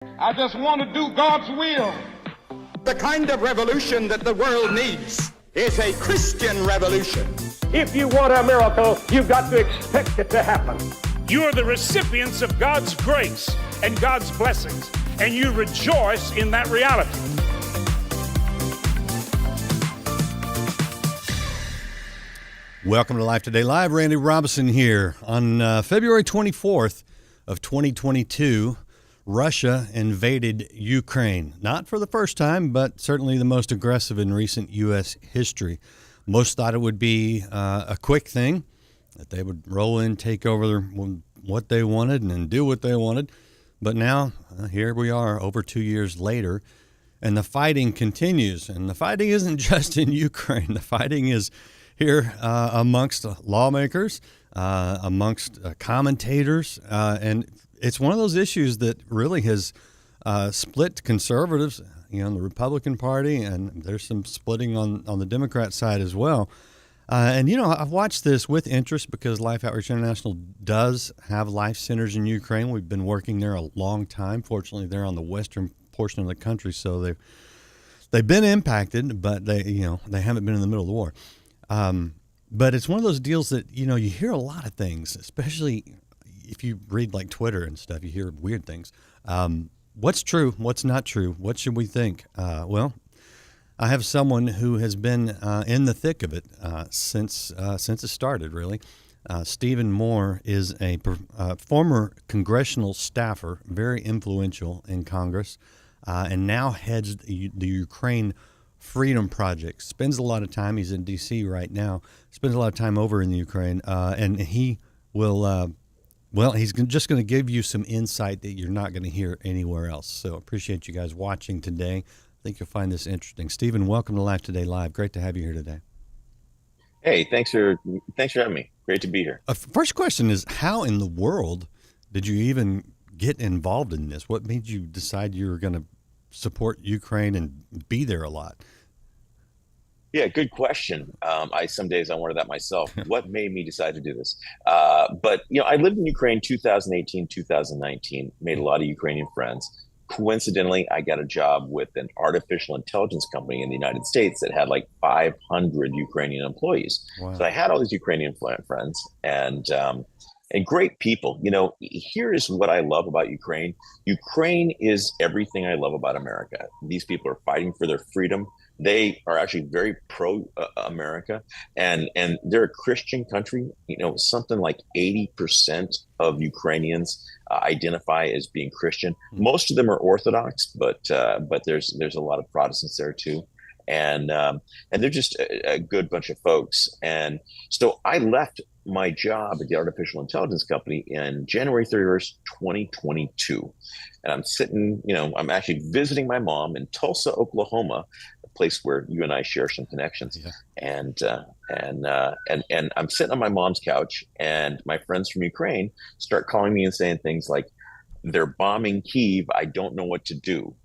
I just want to do God's will. The kind of revolution that the world needs is a Christian revolution. If you want a miracle, you've got to expect it to happen. You are the recipients of God's grace and God's blessings, and you rejoice in that reality. Welcome to Life Today Live. Randy Robinson here. On February 24th of 2022, Russia invaded Ukraine. Not for the first time, but certainly the most aggressive in recent U.S. history. Most thought it would be a quick thing, that they would roll in, take over what they wanted and do what they wanted. But now, here we are over 2 years later, and the fighting continues. And the fighting isn't just in Ukraine. The fighting is here amongst lawmakers, amongst commentators, and it's one of those issues that really has split conservatives, in the Republican Party, and there's some splitting on the Democrat side as well. And I've watched this with interest because Life Outreach International does have life centers in Ukraine. We've been working there a long time. Fortunately, they're on the western portion of the country, so they've been impacted, but they haven't been in the middle of the war. But it's one of those deals that, you hear a lot of things, especially if you read like Twitter and stuff, you hear weird things. What's true? What's not true? What should we think? Well, I have someone who has been in the thick of it since it started, really. Stephen Moore is a former congressional staffer, very influential in Congress, and now heads the Ukraine Freedom Project. Spends a lot of time. He's in D.C. right now. Spends a lot of time over in the Ukraine, and he will. He's just going to give you some insight that you're not going to hear anywhere else. So appreciate you guys watching today. I think you'll find this interesting. Stephen, welcome to Life Today Live. Great to have you here today. Hey, thanks for having me. Great to be here. First question is, how in the world did you even get involved in this? What made you decide you were going to support Ukraine and be there a lot? Yeah, good question. Some days I wonder that myself. What made me decide to do this? But I lived in Ukraine 2018, 2019, made a lot of Ukrainian friends. Coincidentally, I got a job with an artificial intelligence company in the United States that had like 500 Ukrainian employees. Wow. So I had all these Ukrainian friends and great people. Here is what I love about Ukraine. Ukraine is everything I love about America. These people are fighting for their freedom. They are actually very pro-America, and they're a Christian country. Something like 80% of Ukrainians identify as being Christian. Most of them are Orthodox, but there's a lot of Protestants there too. And they're just a good bunch of folks. And so I left my job at the artificial intelligence company in January 31st, 2022. And I'm sitting, I'm actually visiting my mom in Tulsa, Oklahoma, a place where you and I share some connections. Yeah. And I'm sitting on my mom's couch, and my friends from Ukraine start calling me and saying things like, "They're bombing Kyiv. I don't know what to do."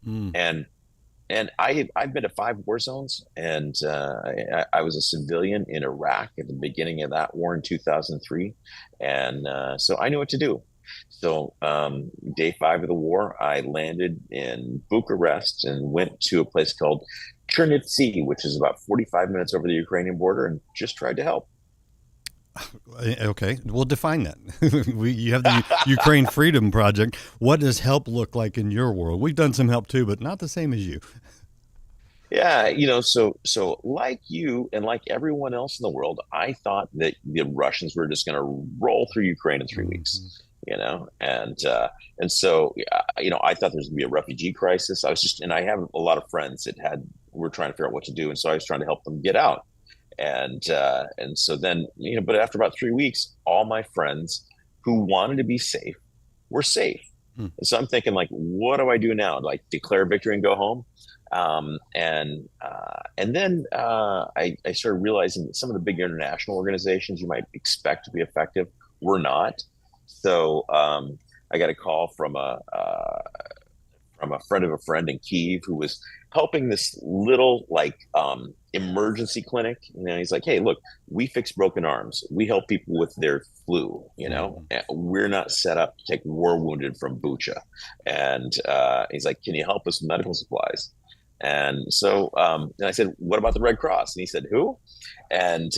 And I've been to 5 war zones, and I was a civilian in Iraq at the beginning of that war in 2003, and so I knew what to do. So day 5 of the war, I landed in Bucharest and went to a place called Chernivtsi, which is about 45 minutes over the Ukrainian border, and just tried to help. Okay, well, define that. You have the Ukraine Freedom Project. What does help look like in your world? We've done some help too, but not the same as you. Yeah, so like you and like everyone else in the world, I thought that the Russians were just going to roll through Ukraine in 3 weeks. And so I thought there was going to be a refugee crisis. And I have a lot of friends that were trying to figure out what to do, and so I was trying to help them get out. And so then, but after about 3 weeks, all my friends who wanted to be safe were safe. And so I'm thinking, like, what do I do now? Like, declare victory and go home? And then I started realizing that some of the big international organizations you might expect to be effective were not. So I got a call from a a friend of a friend in Kyiv who was helping this little emergency clinic. He's like, hey, look, we fix broken arms. We help people with their flu. We're not set up to take war wounded from Bucha. And he's like, can you help us with medical supplies? And so and I said, what about the Red Cross? And he said, who? And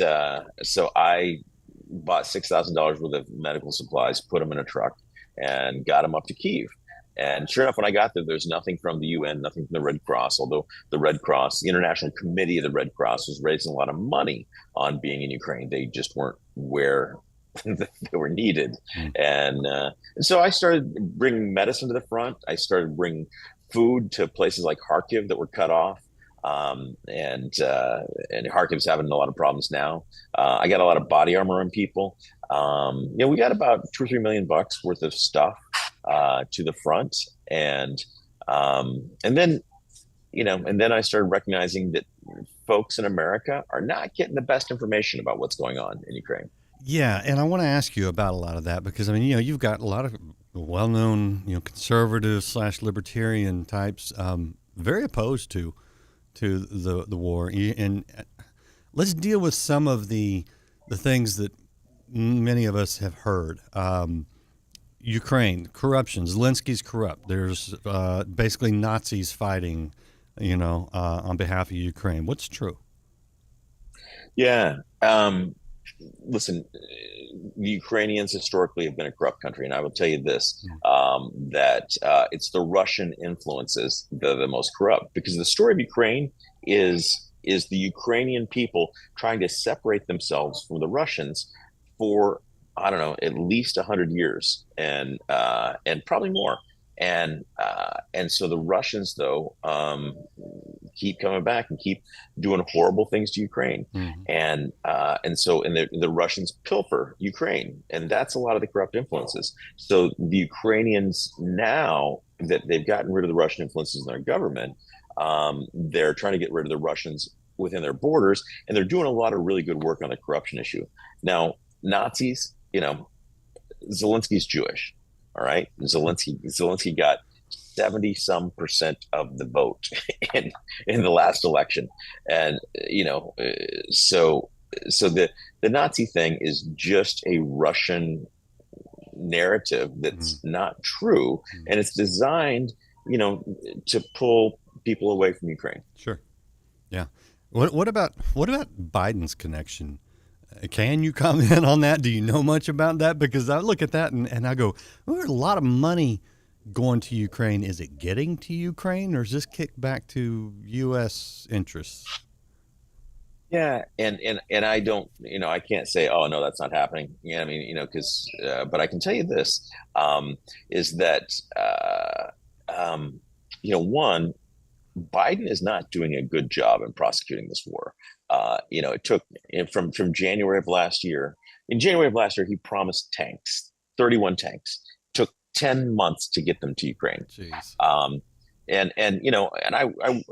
so I bought $6,000 worth of medical supplies, put them in a truck, and got them up to Kyiv. And sure enough, when I got there, there's nothing from the UN, nothing from the Red Cross, although the Red Cross, the International Committee of the Red Cross, was raising a lot of money on being in Ukraine. They just weren't where they were needed. And so I started bringing medicine to the front. I started bringing food to places like Kharkiv that were cut off. And Kharkiv's having a lot of problems now. I got a lot of body armor on people. We got about $2 or $3 million worth of stuff to the front, and then I started recognizing that folks in America are not getting the best information about what's going on in Ukraine. Yeah, and I want to ask you about a lot of that because you've got a lot of well-known conservative / libertarian types very opposed to the war, and let's deal with some of the things that many of us have heard. Ukraine, corruption. Zelensky's corrupt. There's basically Nazis fighting, on behalf of Ukraine. What's true? Yeah. Listen, the Ukrainians historically have been a corrupt country, and I will tell you this, that it's the Russian influences that are the most corrupt, because the story of Ukraine is the Ukrainian people trying to separate themselves from the Russians for, I don't know, at least 100 years, and probably more. And so the Russians, though, keep coming back and keep doing horrible things to Ukraine. And so the Russians pilfer Ukraine, and that's a lot of the corrupt influences. So the Ukrainians, now that they've gotten rid of the Russian influences in their government, they're trying to get rid of the Russians within their borders, and they're doing a lot of really good work on the corruption issue. Now, Nazis, Zelensky's Jewish. All right. Zelensky got 70% of the vote in the last election. And, so the Nazi thing is just a Russian narrative that's not true. And it's designed, to pull people away from Ukraine. Sure. Yeah. What about Biden's connection? Can you comment on that? Do you know much about that? Because I look at that and I go, well, there's a lot of money going to Ukraine. Is it getting to Ukraine, or is this kicked back to U.S. interests? Yeah, and I don't, I can't say, oh no, that's not happening. Because, but I can tell you this, is that, one, Biden is not doing a good job in prosecuting this war. It took from January of last year. In January of last year, he promised tanks, 31 tanks. Took 10 months to get them to Ukraine. Jeez. And I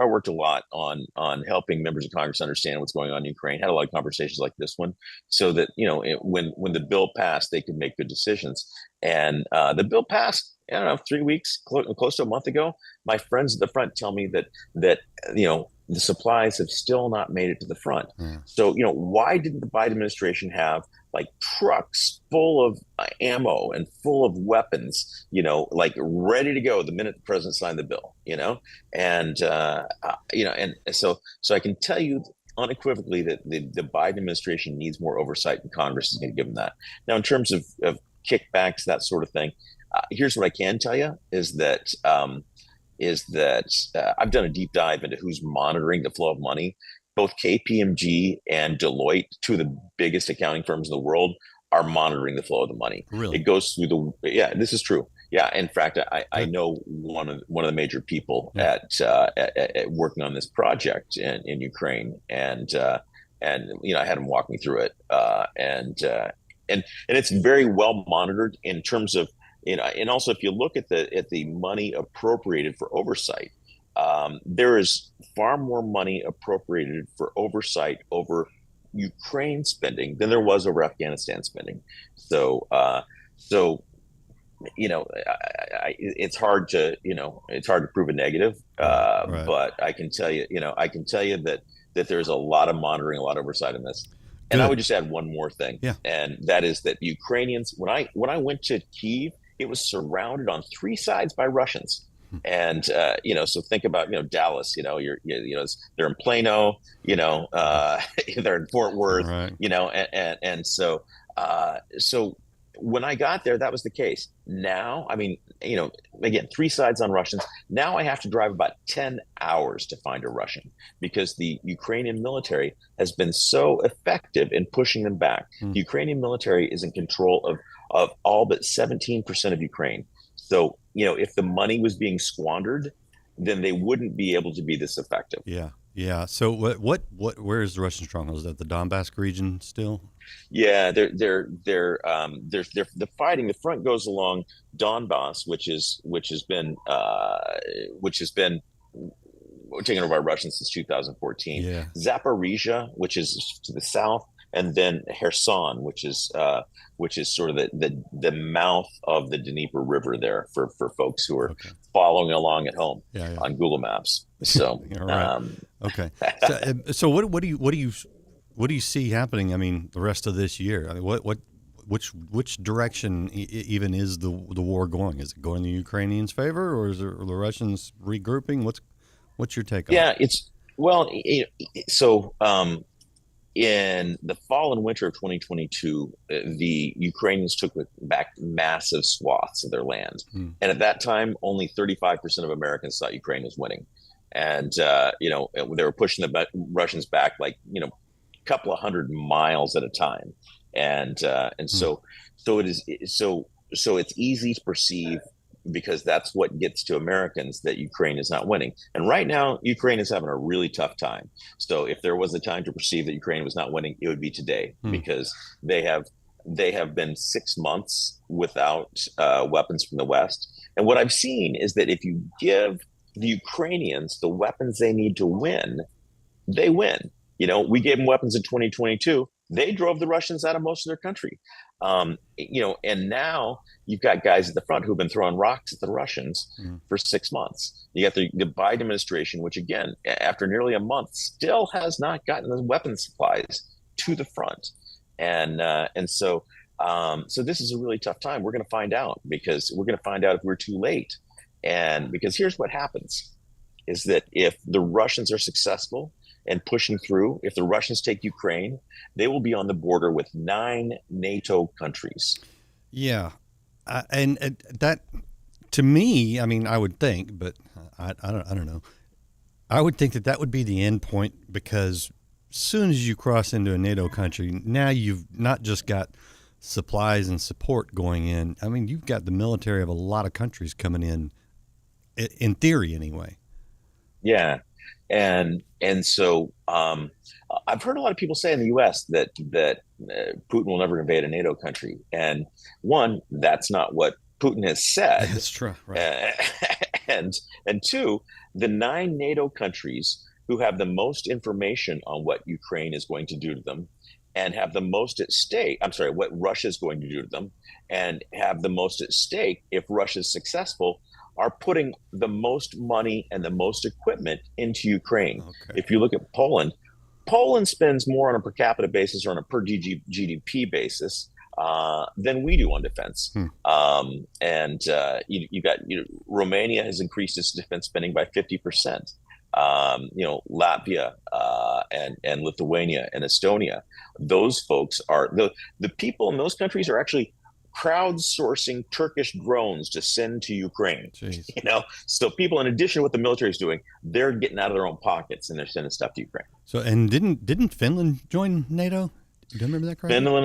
worked a lot on helping members of Congress understand what's going on in Ukraine. Had a lot of conversations like this one, so that when the bill passed, they could make good decisions. And the bill passed, I don't know, 3 weeks, close to a month ago. My friends at the front tell me that the supplies have still not made it to the front. So why didn't the Biden administration have trucks full of ammo and full of weapons, ready to go the minute the president signed the bill, and so I can tell you unequivocally that the Biden administration needs more oversight, and Congress is going to give them that. Now, in terms of kickbacks, that sort of thing, here's what I can tell you is that I've done a deep dive into who's monitoring the flow of money. Both KPMG and Deloitte, two of the biggest accounting firms in the world, are monitoring the flow of the money. Really? It goes through this is true. Yeah. In fact, I know one of the major people at working on this project in Ukraine, and I had him walk me through it. And it's very well monitored in terms of, and also if you look at the money appropriated for oversight, there is far more money appropriated for oversight over Ukraine spending than there was over Afghanistan spending. So it's hard to prove a negative. Right. But I can tell you, that there's a lot of monitoring, a lot of oversight in this. And I Good. would just add one more thing, Yeah. and that is that Ukrainians, when I went to Kyiv, it was surrounded on three sides by Russians. And so think about Dallas. They're in Plano. They're in Fort Worth. Right. And so when I got there, that was the case. Now, I mean, again, three sides on Russians. Now I have to drive about 10 hours to find a Russian because the Ukrainian military has been so effective in pushing them back. The Ukrainian military is in control of all but 17% of Ukraine. So, if the money was being squandered, then they wouldn't be able to be this effective. Yeah. Yeah. So where is the Russian stronghold? Is that the Donbass region still? Yeah, they're the fighting. The front goes along Donbass, which has been taken over by Russians since 2014. Yeah. Zaporizhia, which is to the south, and then Kherson, which is sort of the mouth of the Dnieper River there for folks who are following along at home on Google Maps. So, right. Okay. So what do you see happening? I mean, the rest of this year. I mean, which direction even is the war going? Is it going the Ukrainians' favor, or is it the Russians regrouping? What's your take on it? Yeah, in the fall and winter of 2022, the Ukrainians took back massive swaths of their land. And at that time, only 35% of Americans thought Ukraine was winning. And, they were pushing the Russians back like, a couple of 100 miles at a time. And so it's easy to perceive, because that's what gets to Americans, that Ukraine is not winning. And right now, Ukraine is having a really tough time. So if there was a time to perceive that Ukraine was not winning, it would be today, because they have been 6 months without weapons from the West. And what I've seen is that if you give the Ukrainians the weapons they need to win, they win. We gave them weapons in 2022. They drove the Russians out of most of their country. And now you've got guys at the front who've been throwing rocks at the Russians for 6 months. You got the Biden administration, which again, after nearly a month, still has not gotten the weapon supplies to the front. And so this is a really tough time. We're going to find out, because we're going to find out if we're too late. And because here's what happens, is that if the Russians are successful and pushing through, if the Russians take Ukraine, they will be on the border with 9 NATO countries. Yeah. And that, to me, I mean, I would think, but I don't know. I would think that would be the end point, because as soon as you cross into a NATO country, now you've not just got supplies and support going in. I mean, you've got the military of a lot of countries coming in theory anyway. Yeah. And so I've heard a lot of people say in the U.S. that Putin will never invade a NATO country. And one, that's not what Putin has said. That's true. Right. And two, the 9 NATO countries who have the most information on what Ukraine is going to do to them, and have the most at stake, what Russia is going to do to them, and have the most at stake if Russia is successful, are putting the most money and the most equipment into Ukraine. Okay. If you look at Poland spends more on a per capita basis or on a per GDP basis than we do on defense. You got Romania has increased its defense spending by 50%. Latvia and Lithuania and Estonia, those folks are the people in those countries are actually crowdsourcing Turkish drones to send to Ukraine. Jeez. So people, in addition to what the military is doing, they're getting out of their own pockets and they're sending stuff to Ukraine. So, and didn't Finland join NATO? Do you remember that correctly? Finland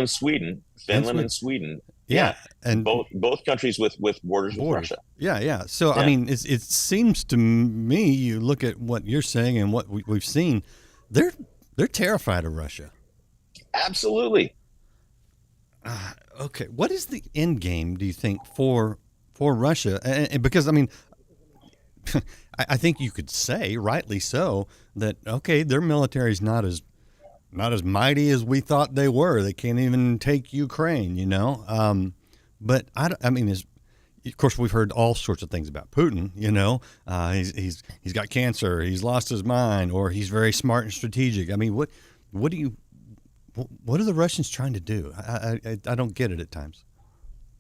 and Sweden. Yeah. And both countries with borders with Russia. Yeah. So, yeah. I mean, it seems to me, you look at what you're saying and what we've seen, they're terrified of Russia. Absolutely. Okay. What is the end game, do you think, for Russia? And because, I mean, I think you could say, rightly so, that, okay, their military is not as mighty as we thought they were. They can't even take Ukraine, But I mean, of course, we've heard all sorts of things about Putin. He's got cancer, he's lost his mind, or he's very smart and strategic. I mean, what are the Russians trying to do? I don't get it at times.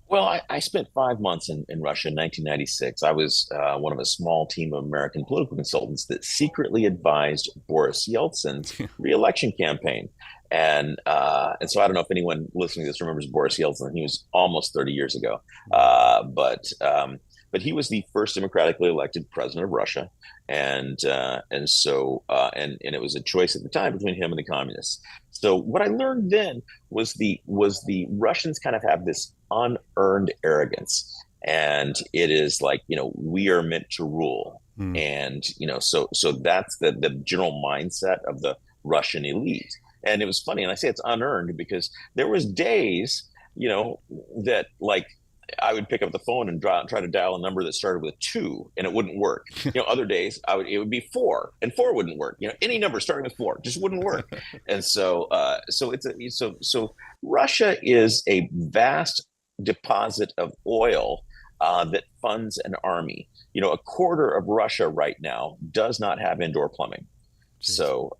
Well, I spent 5 months in Russia in 1996. I was one of a small team of American political consultants that secretly advised Boris Yeltsin's reelection campaign. And so I don't know if anyone listening to this remembers Boris Yeltsin. He was almost 30 years ago. But he was the first democratically elected president of Russia. And it was a choice at the time between him and the communists. So what I learned then was the Russians kind of have this unearned arrogance, and it is like, we are meant to rule. And so that's the general mindset of the Russian elite. And it was funny, and I say it's unearned because there was days that, like, I would pick up the phone and try to dial a number that started with 2 and it wouldn't work. Other days it would be 4 and 4 wouldn't work. Any number starting with 4 just wouldn't work. And so Russia is a vast deposit of oil that funds an army. A quarter of Russia right now does not have indoor plumbing. So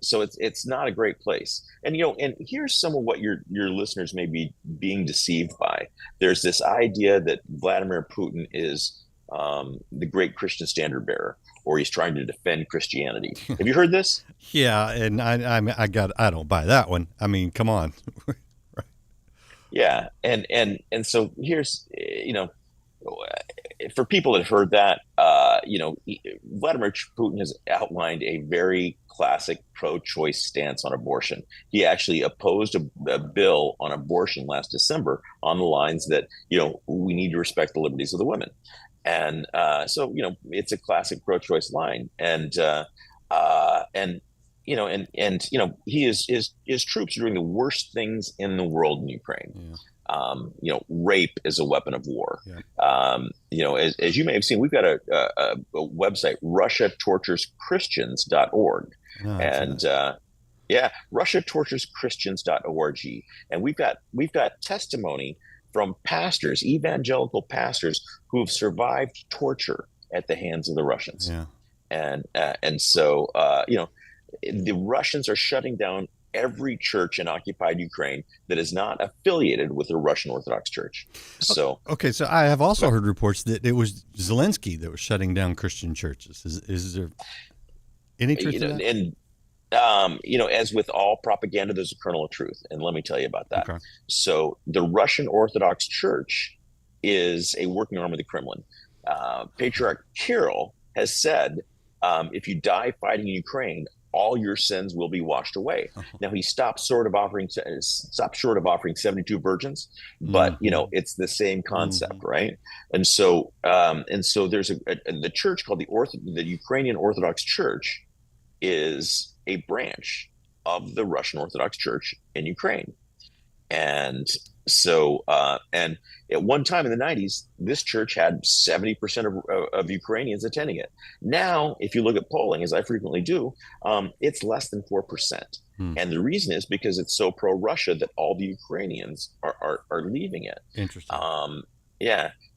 so it's not a great place. And and here's some of what your listeners may be being deceived by. There's this idea that Vladimir Putin is the great Christian standard bearer, or he's trying to defend Christianity. Have you heard this? Yeah, and I don't buy that one. I mean, come on. Right. Yeah, and so here's for people that have heard that, Vladimir Putin has outlined a very classic pro-choice stance on abortion. He actually opposed a bill on abortion last December on the lines that, we need to respect the liberties of the women. And so, it's a classic pro-choice line. And his troops are doing the worst things in the world in Ukraine. Yeah. Rape is a weapon of war. Yeah. As you may have seen, we've got a website, RussiaTorturesChristians.org. And RussiaTorturesChristians.org. And we've got testimony from pastors, evangelical pastors, who have survived torture at the hands of the Russians. Yeah. And so the Russians are shutting down every church in occupied Ukraine that is not affiliated with the Russian Orthodox Church. So okay, so I have also heard reports that it was Zelensky that was shutting down Christian churches. Is there any truth to that? And as with all propaganda, there's a kernel of truth, and let me tell you about that. Okay. So the Russian Orthodox Church is a working arm of the Kremlin. Patriarch Kirill has said, if you die fighting in Ukraine, all your sins will be washed away. Now he stopped short of offering 72 virgins, but it's the same concept, right? And so there's the church called the Ukrainian Orthodox Church is a branch of the Russian Orthodox Church in Ukraine. And so, and at one time in the 90s, this church had 70% of Ukrainians attending it. Now, if you look at polling, as I frequently do, it's less than 4%. And the reason is because it's so pro-Russia that all the Ukrainians are leaving it. Interesting.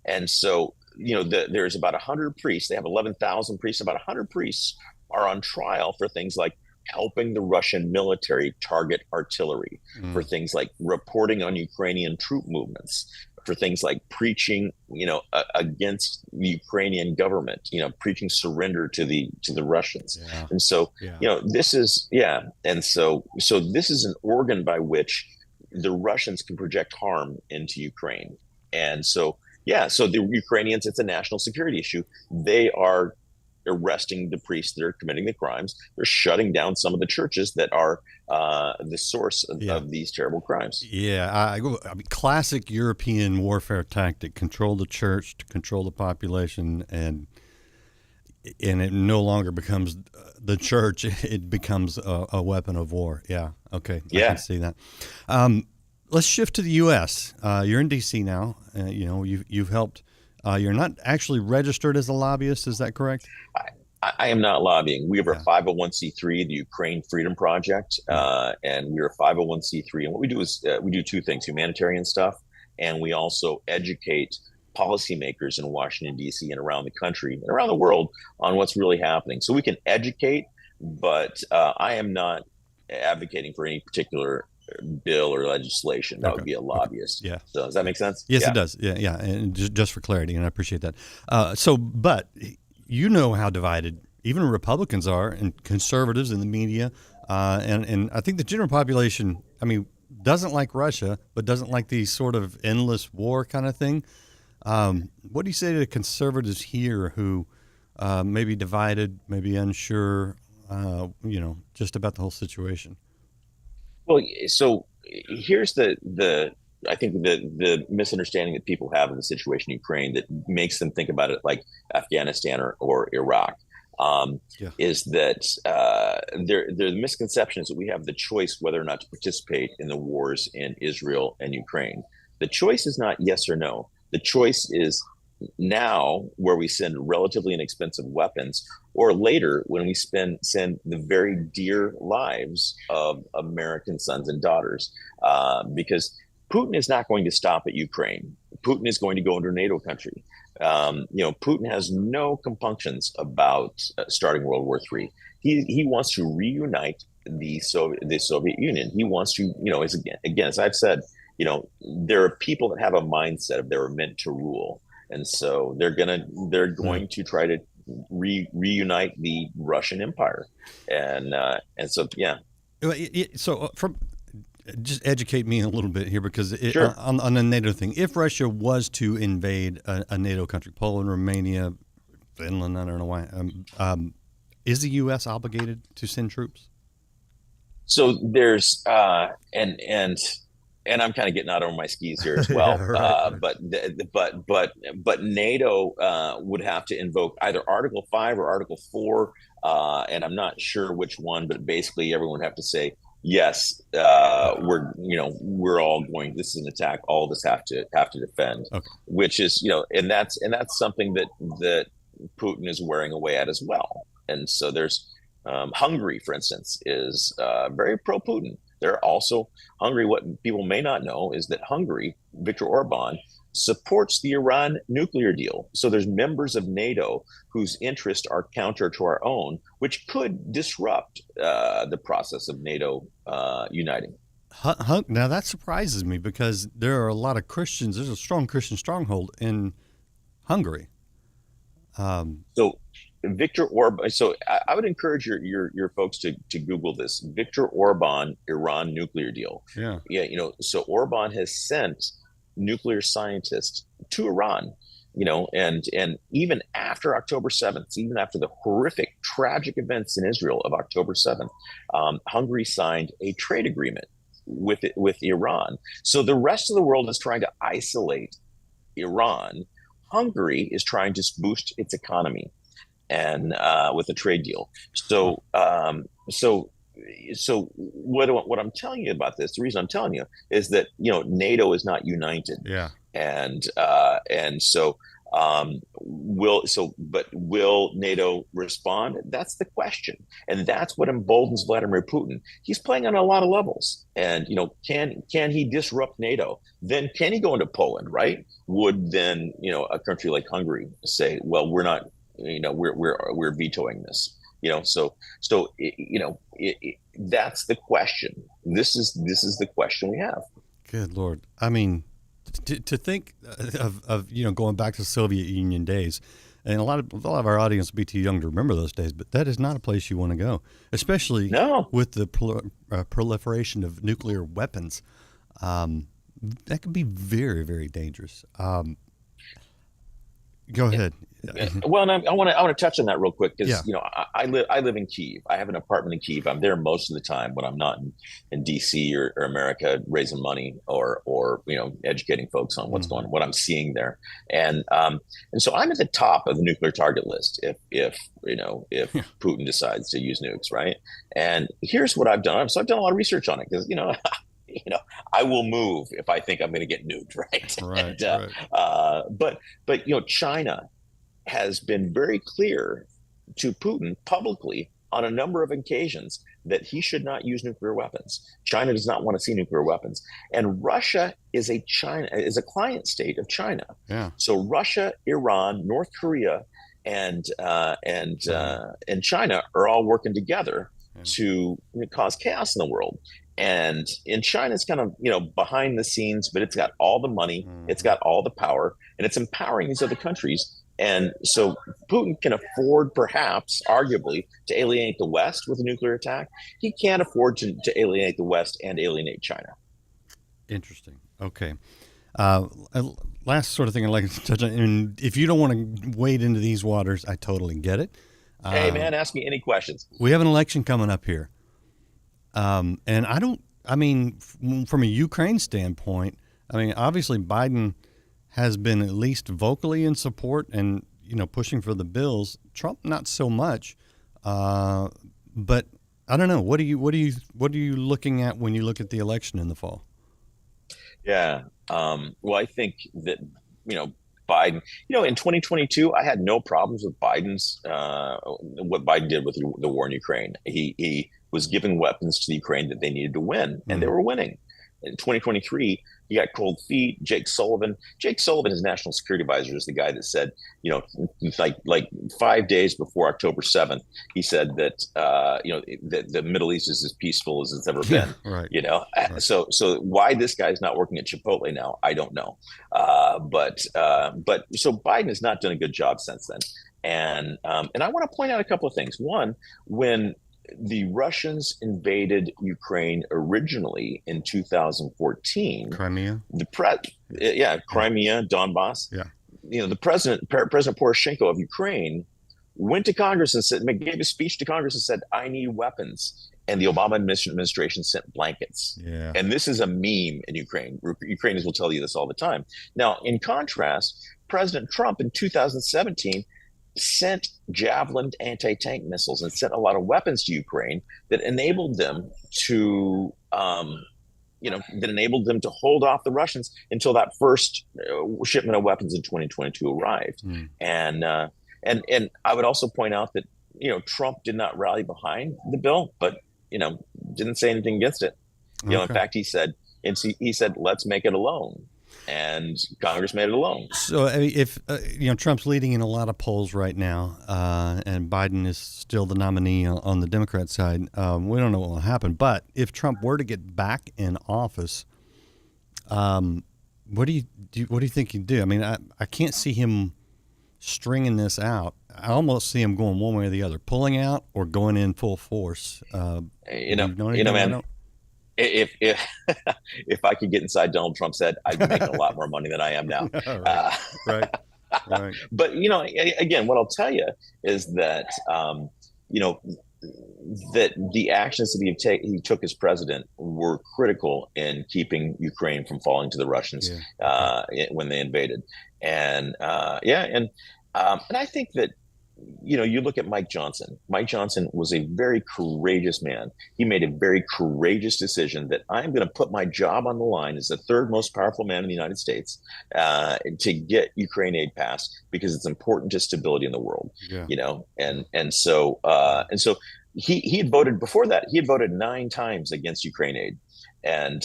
And so, there's about 100 priests. They have 11,000 priests. About 100 priests are on trial for things like helping the Russian military target artillery, for things like reporting on Ukrainian troop movements, for things like preaching, against the Ukrainian government, preaching surrender to the Russians. Yeah. And so, this is, and so this is an organ by which the Russians can project harm into Ukraine. And so, so the Ukrainians, it's a national security issue. They are arresting the priests that are committing the crimes. They're shutting down some of the churches that are the source of these terrible crimes. Yeah, I mean, classic European warfare tactic: control the church to control the population, and it no longer becomes the church; it becomes a weapon of war. Yeah, okay, I can see that. Let's shift to the U.S. You're in D.C. now. You've helped. You're not actually registered as a lobbyist, is that correct? I am not lobbying. We have a 501c3, the Ukraine Freedom Project, and we're a 501c3. And what we do is we do two things: humanitarian stuff, and we also educate policymakers in Washington, D.C. and around the country and around the world on what's really happening. So we can educate, but I am not advocating for any particular bill or legislation. That would be a lobbyist. Yeah. So does that make sense? Yes, it does. Yeah. And just for clarity, and I appreciate that. But you know how divided even Republicans are, and conservatives in the media, and I think the general population, doesn't like Russia, but doesn't like the sort of endless war kind of thing. What do you say to the conservatives here who may be divided, maybe unsure, just about the whole situation? Well, so here's I think the misunderstanding that people have of the situation in Ukraine that makes them think about it like Afghanistan or Iraq. Is that the misconception is that we have the choice whether or not to participate in the wars in Israel and Ukraine. The choice is not yes or no. The choice is now, where we send relatively inexpensive weapons, or later when we send the very dear lives of American sons and daughters, because Putin is not going to stop at Ukraine. Putin is going to go into a NATO country. Putin has no compunctions about starting World War III. He wants to reunite the Soviet Union. He wants to, as I've said, there are people that have a mindset of they were meant to rule, and so they're going to try to reunite the Russian Empire, and so yeah. So just educate me a little bit here, because Sure. on the NATO thing, if Russia was to invade a NATO country, Poland, Romania, Finland, I don't know why, is the U.S. obligated to send troops? So there's and I'm kind of getting out over my skis here as well. Right. But NATO would have to invoke either Article 5 or Article 4, and I'm not sure which one, but basically everyone would have to say, yes, we're all going. This is an attack. All of us have to defend. Okay. Which is, and that's something that Putin is wearing away at as well. And so there's Hungary, for instance, is very pro-Putin. They're also Hungary. What people may not know is that Hungary, Viktor Orban, supports the Iran nuclear deal. So there's members of NATO whose interests are counter to our own, which could disrupt the process of NATO uniting. Now that surprises me, because there are a lot of Christians. There's a strong Christian stronghold in Hungary. So Viktor Orban. So I would encourage your folks to Google this. Viktor Orban, Iran nuclear deal. Yeah. So Orban has sent nuclear scientists to Iran, and even after October 7th, even after the horrific, tragic events in Israel of October 7th, Hungary signed a trade agreement with Iran. So the rest of the world is trying to isolate Iran. Hungary is trying to boost its economy, and with a trade deal. So what I'm telling you about this, the reason I'm telling you is that NATO is not united. Yeah. And so will NATO respond? That's the question, and that's what emboldens Vladimir Putin. He's playing on a lot of levels, and can he disrupt NATO? Then can he go into Poland? Right? Would then a country like Hungary say, well, we're not, we're vetoing this? That's the question. This is the question we have. Good Lord. I mean, to think of going back to Soviet Union days, and a lot of our audience will be too young to remember those days, but that is not a place you want to go, especially with the proliferation of nuclear weapons. That could be very, very dangerous. Go ahead. Well, and I want to touch on that real quick, because I live in Kyiv. I have an apartment in Kyiv. I'm there most of the time when I'm not in DC or America raising money or educating folks on what's going on, what I'm seeing there. And so I'm at the top of the nuclear target list if Putin decides to use nukes, right? And here's what I've done. So I've done a lot of research on it, because I will move if I think I'm going to get nuked, right? Right. But China has been very clear to Putin publicly on a number of occasions that he should not use nuclear weapons. China does not want to see nuclear weapons, and Russia is a client state of China. Yeah. So Russia, Iran, North Korea, and China are all working together to cause chaos in the world. And in China, it's kind of behind the scenes, but it's got all the money, it's got all the power, and it's empowering these other countries. And so Putin can afford, perhaps, arguably, to alienate the West with a nuclear attack. He can't afford to alienate the West and alienate China. Interesting. Okay. Last sort of thing I'd like to touch on, and if you don't want to wade into these waters, I totally get it. Hey, man, ask me any questions. We have an election coming up here. And from a Ukraine standpoint, obviously Biden has been at least vocally in support and, pushing for the bills. Trump, not so much. But I don't know. What are you looking at when you look at the election in the fall? Yeah. Well, I think that, Biden, in 2022, I had no problems with Biden's, what Biden did with the war in Ukraine. He was giving weapons to the Ukraine that they needed to win, and they were winning. In 2023, he got cold feet. Jake Sullivan, his national security advisor, is the guy that said, like 5 days before October 7th, he said that, that the Middle East is as peaceful as it's ever been. Right. Right. So why this guy's not working at Chipotle now, I don't know. But so Biden has not done a good job since then. And I want to point out a couple of things. One, when the Russians invaded Ukraine originally in 2014. Crimea. Crimea, Donbass. Yeah. The President Poroshenko of Ukraine went to Congress and gave a speech to Congress and said, "I need weapons." And the Obama administration sent blankets. Yeah. And this is a meme in Ukraine. Ukrainians will tell you this all the time. Now, in contrast, President Trump in 2017 sent Javelin anti-tank missiles and sent a lot of weapons to Ukraine that enabled them to, hold off the Russians until that first shipment of weapons in 2022 arrived. And I would also point out that Trump did not rally behind the bill, but didn't say anything against it. In fact, he said, "Let's make it alone." And Congress made it alone. So if Trump's leading in a lot of polls right now, and Biden is still the nominee on the Democrat side, we don't know what will happen. But if Trump were to get back in office, what do you think he'd do? I can't see him stringing this out. I almost see him going one way or the other, pulling out or going in full force. Man. If I could get inside Donald Trump's head, I'd be making a lot more money than I am now. Right. But again, what I'll tell you is that that the actions that he took as president were critical in keeping Ukraine from falling to the Russians when they invaded, and I think that. You look at Mike Johnson. Mike Johnson was a very courageous man. He made a very courageous decision that I'm going to put my job on the line as the third most powerful man in the United States to get Ukraine aid passed because it's important to stability in the world. And so he had voted before that. He had voted 9 times against Ukraine aid, and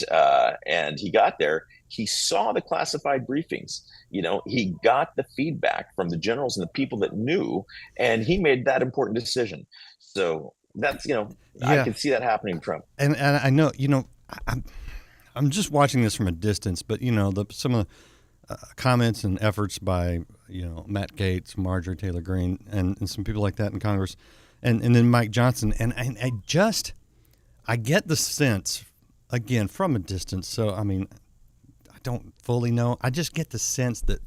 he got there. He saw the classified briefings. He got the feedback from the generals and the people that knew, and he made that important decision. So that's, I can see that happening to Trump. And I know, I'm just watching this from a distance, but some of the comments and efforts by, Matt Gaetz, Marjorie Taylor Greene, and some people like that in Congress, and then Mike Johnson. And I get the sense, again, from a distance. So, I don't fully know. I just get the sense that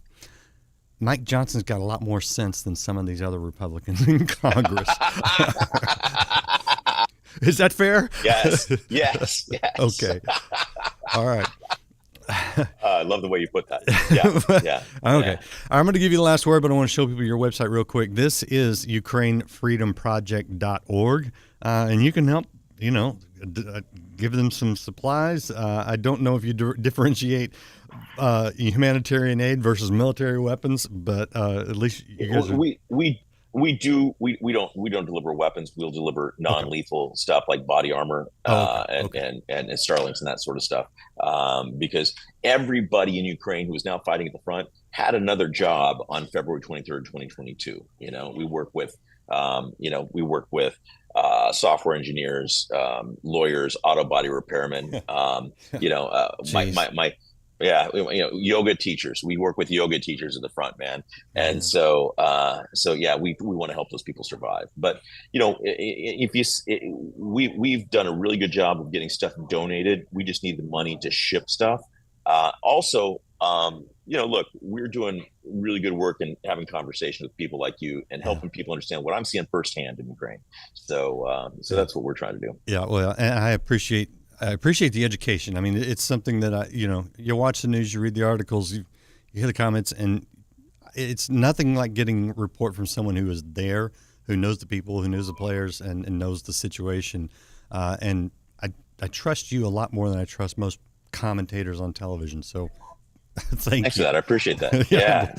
Mike Johnson's got a lot more sense than some of these other Republicans in Congress. Is that fair? Yes. Okay. All right. I love the way you put that. Yeah. Okay. I'm going to give you the last word, but I want to show people your website real quick. This is ukrainefreedomproject.org, and you can help, give them some supplies. I don't know if you differentiate humanitarian aid versus military weapons, but at least you guys We do. We don't deliver weapons. We'll deliver non-lethal stuff like body armor and Starlinks and that sort of stuff. Because everybody in Ukraine who is now fighting at the front had another job on February 23rd, 2022. We work with software engineers, lawyers, auto body repairmen. Yoga teachers. We work with yoga teachers at the front, man. And so we want to help those people survive. But we've done a really good job of getting stuff donated. We just need the money to ship stuff. Look, we're doing really good work and having conversations with people like you and helping people understand what I'm seeing firsthand in Ukraine. So that's what we're trying to do. Yeah, well, and I appreciate the education. I mean, it's something that you watch the news, you read the articles, you hear the comments, and it's nothing like getting a report from someone who is there, who knows the people, who knows the players, and knows the situation. And I trust you a lot more than I trust most commentators on television. So thanks for that. I appreciate that.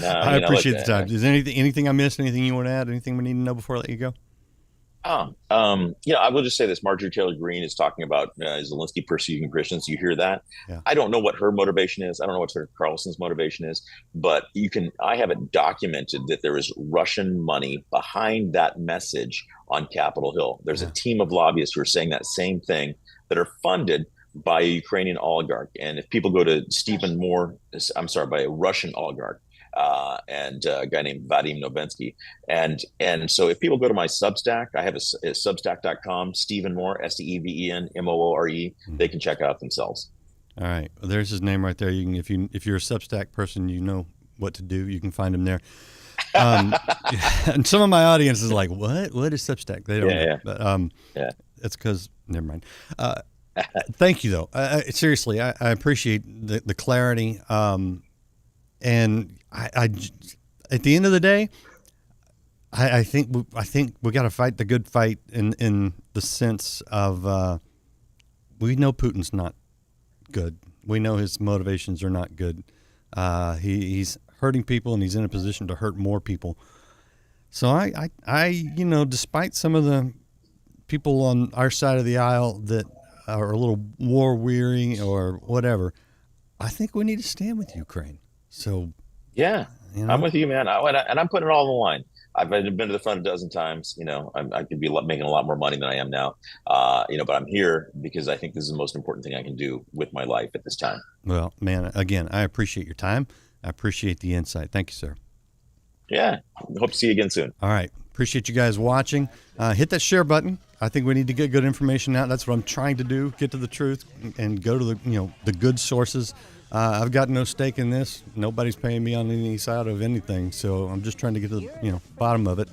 I appreciate the time. Is there anything I missed? Anything you want to add? Anything we need to know before I let you go? I will just say this. Marjorie Taylor Greene is talking about Zelensky persecuting Christians. You hear that? Yeah. I don't know what her motivation is. I don't know what Tucker Carlson's motivation is, but I have it documented that there is Russian money behind that message on Capitol Hill. There's a team of lobbyists who are saying that same thing that are funded by a Ukrainian oligarch. And if people go to by a Russian oligarch, and a guy named Vadim Novensky. And so if people go to my Substack, I have a substack.com, Stephen Moore, StevenMoore, they can check it out themselves. All right. Well, there's his name right there. You can, if you're a Substack person, you know what to do. You can find him there. And some of my audience is like, what is Substack? They don't know. But that's because, never mind. Thank you though. Seriously, I appreciate the clarity. And I at the end of the day, I think we got to fight the good fight in the sense of we know Putin's not good. We know his motivations are not good. He's hurting people, and he's in a position to hurt more people. So I despite some of the people on our side of the aisle that are a little war weary or whatever, I think we need to stand with Ukraine. So, yeah, I'm with you, man. And I'm putting it all on the line. I've been to the front a dozen times. I could be making a lot more money than I am now. But I'm here because I think this is the most important thing I can do with my life at this time. Well, man, again, I appreciate your time. I appreciate the insight. Thank you, sir. Yeah. Hope to see you again soon. All right. Appreciate you guys watching. Hit that share button. I think we need to get good information out. That's what I'm trying to do. Get to the truth and go to the good sources. I've got no stake in this. Nobody's paying me on any side of anything. So I'm just trying to get to the bottom of it.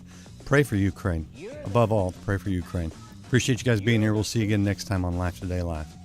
Pray for Ukraine. Above all, pray for Ukraine. Appreciate you guys being here. We'll see you again next time on Life Today Live.